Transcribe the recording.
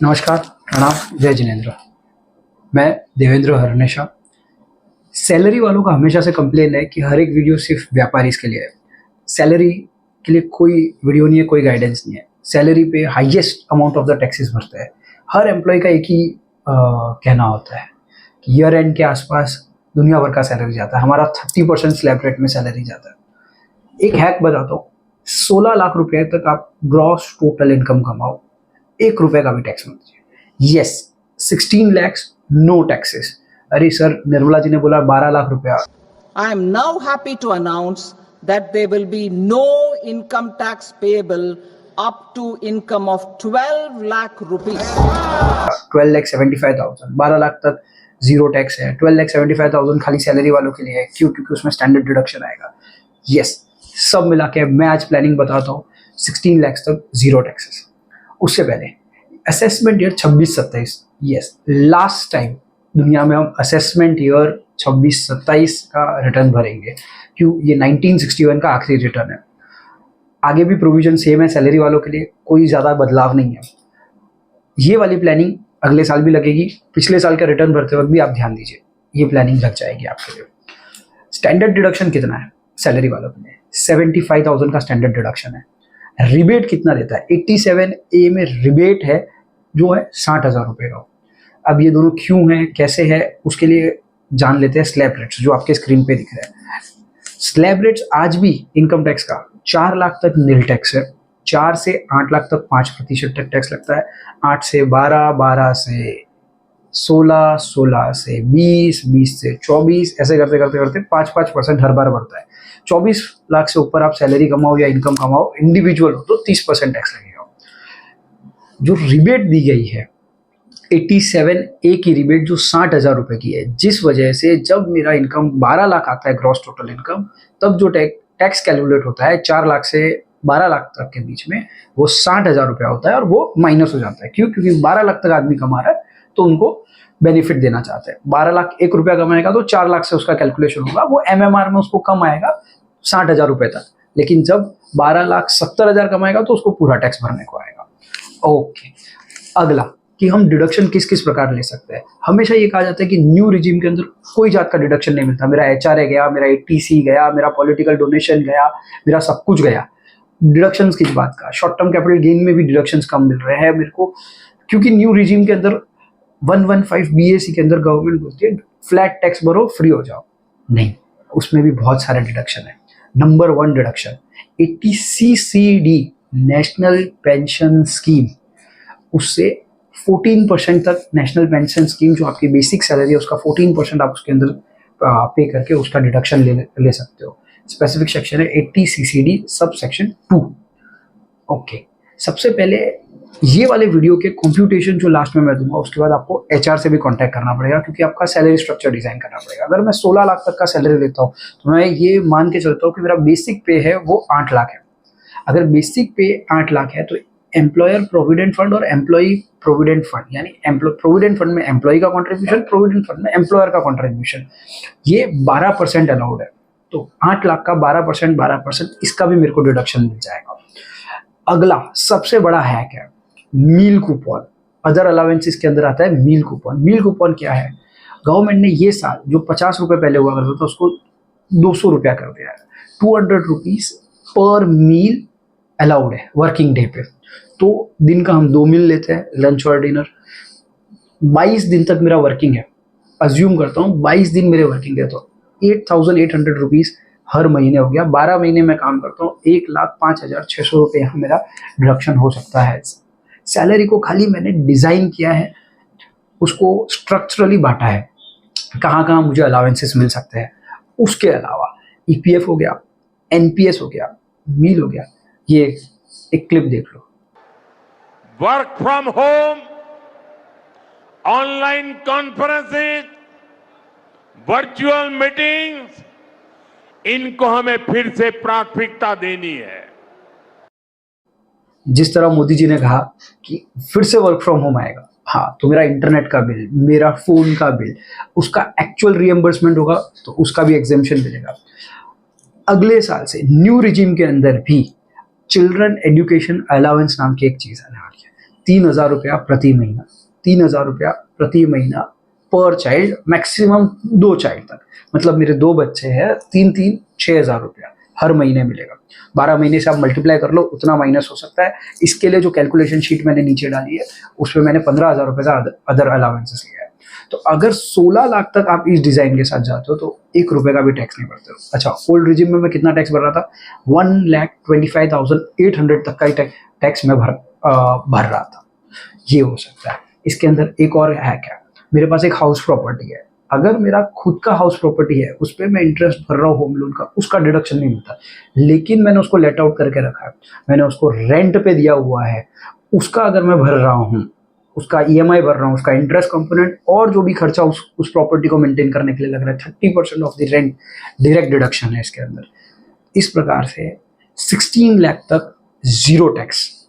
नमस्कार, प्रणाम, जय जिनेंद्र। मैं देवेंद्र हरनेशा। सैलरी वालों का हमेशा से कंप्लेन है कि हर एक वीडियो सिर्फ व्यापारी के लिए है। सैलरी के लिए कोई वीडियो नहीं है, कोई गाइडेंस नहीं है। सैलरी पे highest amount of the taxes भरते हैं। हर एम्प्लॉय का एक ही कहना होता है कि ईयर एंड के आसपास दुनिया भर का सैलरी जाता है। हमारा 30% स्लैब रेट में सैलरी जाता है। एक हैक बताता हूँ, 16 लाख रुपए तक आप ग्रॉस टोटल इनकम कमाओ, 1 रुपए का भी टैक्स मत दीजिए। Yes, 16 lakhs no taxes. अरे सर, निर्मला जी ने बोला 12 लाख रुपया। I am now happy to announce that there will be no income tax payable up to income of 12 lakh rupees. 12,75,000, 12 lakh तक जीरो टैक्स है। 12,75,000 खाली सैलरी वालों के लिए है। क्यों? क्योंकि उसमें स्टैंडर्ड डिडक्शन आएगा। यस, सब मिला के मैं आज प्लानिंग बताता हूँ। 16 lakhs तक जीरो टैक्सेस। उससे पहले assessment year 26-27, yes, last time दुनिया में हम असेसमेंट ईयर 26-27 का रिटर्न भरेंगे। क्यों? ये 1961 का आखिरी रिटर्न है। आगे भी प्रोविजन सेम है सैलरी वालों के लिए, कोई ज़्यादा बदलाव नहीं है। ये वाली प्लानिंग अगले साल भी लगेगी। पिछले साल का रिटर्न भरते वक्त भी आप ध्यान दीजिए, ये प्लानिंग लग जाएगी आपके लिए। स्टैंडर्ड डिडक्शन कितना है सैलरी वालों के लिए? 75,000 का स्टैंडर्ड डिडक्शन है। रिबेट कितना देता है? 87A में रिबेट है जो है 60,000 रुपये का। अब ये दोनों क्यों है, कैसे है, उसके लिए जान लेते हैं स्लैब रेट्स जो आपके स्क्रीन पे दिख रहे हैं। स्लैब रेट्स आज भी इनकम टैक्स का 4 लाख तक नील टैक्स है। 4 से 8 लाख तक 5% तक टैक्स लगता है। 8 से 12, 12 से 16, 16 से 20, 20 से 24, ऐसे करते करते करते 5% हर बार बढ़ता है। 24 लाख से ऊपर आप सैलरी कमाओ या इनकम कमाओ, इंडिविजुअल हो, तो 30% टैक्स लगेगा। जो रिबेट दी गई है 87A की रिबेट, जो 60,000 रुपए की है, जिस वजह से जब मेरा इनकम 12 लाख आता है ग्रॉस टोटल इनकम, तब जो टैक्स कैलकुलेट होता है 4 लाख से 12 लाख तक के बीच में, वो 60,000 रुपया होता है और वो माइनस हो जाता है। क्यों? क्योंकि 12 लाख तक आदमी कमा रहा है तो उनको बेनिफिट देना चाहते हैं। 12 लाख 1 रुपया कमाएगा तो 4 लाख से उसका कैलकुलेशन होगा, वो MMR में उसको कम आएगा 60,000 रुपये तक। लेकिन जब 12,70,000 कमाएगा तो उसको पूरा टैक्स भरने को आएगा। ओके, अगला कि हम डिडक्शन किस किस प्रकार ले सकते हैं। हमेशा ये कहा जाता है कि न्यू रिजीम के अंदर कोई जात का डिडक्शन नहीं मिलता। मेरा HRA गया, मेरा ATC गया, मेरा पॉलिटिकल डोनेशन गया, मेरा सब कुछ गया। डिडक्शंस किस बात का? शॉर्ट टर्म कैपिटल गेन में भी डिडक्शंस कम मिल रहे हैं मेरे को, क्योंकि न्यू रिजीम के अंदर 115 BAC के अंदर गवर्नमेंट बोलती है फ्लैट टैक्स भरो, फ्री हो जाओ। नहीं, उसमें भी बहुत सारे डिडक्शन है। Number 1 deduction 80CCD national pension scheme, उससे 14% तक नेशनल पेंशन स्कीम, जो आपकी बेसिक सैलरी है उसका 14% आप उसके अंदर पे करके उसका डिडक्शन ले सकते हो। स्पेसिफिक सेक्शन है 80CCD सब सेक्शन 2। ओके, सबसे पहले ये वाले वीडियो के कंप्यूटेशन जो लास्ट में मैं दूंगा, उसके बाद आपको HR से भी कांटेक्ट करना पड़ेगा, क्योंकि आपका सैलरी स्ट्रक्चर डिजाइन करना पड़ेगा। अगर मैं 16 लाख तक का सैलरी लेता हूँ तो मैं ये मान के चलता हूँ कि मेरा बेसिक पे है वो 8 लाख है। अगर बेसिक पे 8 लाख है तो एम्प्लॉयर प्रोविडेंट फंड और एम्प्लॉई प्रोविडेंट फंड, यानी प्रोविडेंट फंड में एम्प्लॉई का कॉन्ट्रीब्यूशन, प्रोविडेंट फंड में एम्प्लॉयर का कॉन्ट्रीब्यूशन, ये 12% अलाउड है। तो 8 लाख का 12%, 12%, इसका भी मेरे को डिडक्शन मिल जाएगा। अगला सबसे बड़ा हैक है मील कूपन। अदर अलावेंसेस के अंदर आता है मील कूपन। मील कूपन क्या है? गवर्नमेंट ने ये साल जो 50 रुपए पहले हुआ करता था उसको 200 रुपया कर दिया है। 200 रुपीज पर मील अलाउड है वर्किंग डे पे। तो दिन का हम 2 मील लेते हैं, लंच और डिनर। 22 दिन तक मेरा वर्किंग है, अज्यूम करता हूँ 22 दिन मेरे वर्किंग है, तो 8,800 रुपीज हर महीने हो गया। 12 महीने में काम करता हूँ, 1,05,600 रुपये यहाँ मेरा डिडक्शन हो सकता है। सैलरी को खाली मैंने डिजाइन किया है, उसको स्ट्रक्चरली बांटा है, कहाँ कहाँ मुझे अलावेंसेस मिल सकते हैं। उसके अलावा EPF हो गया, NPS हो गया, मील हो गया। ये एक क्लिप देख लो। Work from home, online conferences, virtual meetings, इनको हमें फिर से प्राथमिकता देनी है। जिस तरह मोदी जी ने कहा कि फिर से वर्क फ्रॉम होम आएगा, हाँ, तो मेरा इंटरनेट का बिल, मेरा फोन का बिल, उसका एक्चुअल रिएम्बर्समेंट होगा तो उसका भी एग्जेम्पशन मिलेगा। अगले साल से न्यू रिजीम के अंदर भी चिल्ड्रन एजुकेशन अलाउंस नाम की एक चीज आने वाली है। 3,000 रुपया प्रति महीना, 3,000 रुपया प्रति महीना पर चाइल्ड, मैक्सिमम 2 चाइल्ड तक। मतलब मेरे 2 बच्चे हैं, 3 6,000 रुपया हर महीने मिलेगा। 12 महीने से आप मल्टीप्लाई कर लो, उतना माइनस हो सकता है। इसके लिए जो कैलकुलेशन शीट मैंने नीचे डाली है उसमें मैंने 15,000 रुपये का अदर अलाउंसेस लिया है। तो अगर 16 लाख तक आप इस डिज़ाइन के साथ जाते हो तो 1 रुपये का भी टैक्स नहीं भरते हो। अच्छा, ओल्ड रिजिम में मैं कितना टैक्स भर रहा था? 1,25,800 तक का ही टैक्स मैं भर रहा था। ये हो सकता है। इसके अंदर एक और है क्या, मेरे पास एक हाउस प्रॉपर्टी है, अगर मेरा खुद का हाउस प्रॉपर्टी है उस पर मैं इंटरेस्ट भर रहा हूँ होम लोन का, उसका डिडक्शन नहीं मिलता। लेकिन मैंने उसको लेट आउट करके रखा है, मैंने उसको रेंट पे दिया हुआ है, उसका अगर मैं भर रहा हूँ, उसका EMI भर रहा हूँ, उसका इंटरेस्ट कंपोनेंट और जो भी खर्चा उस प्रॉपर्टी को मेंटेन करने के लिए लग रहा है, 30% of the rent direct deduction है इसके अंदर। इस प्रकार से 16 लाख तक जीरो टैक्स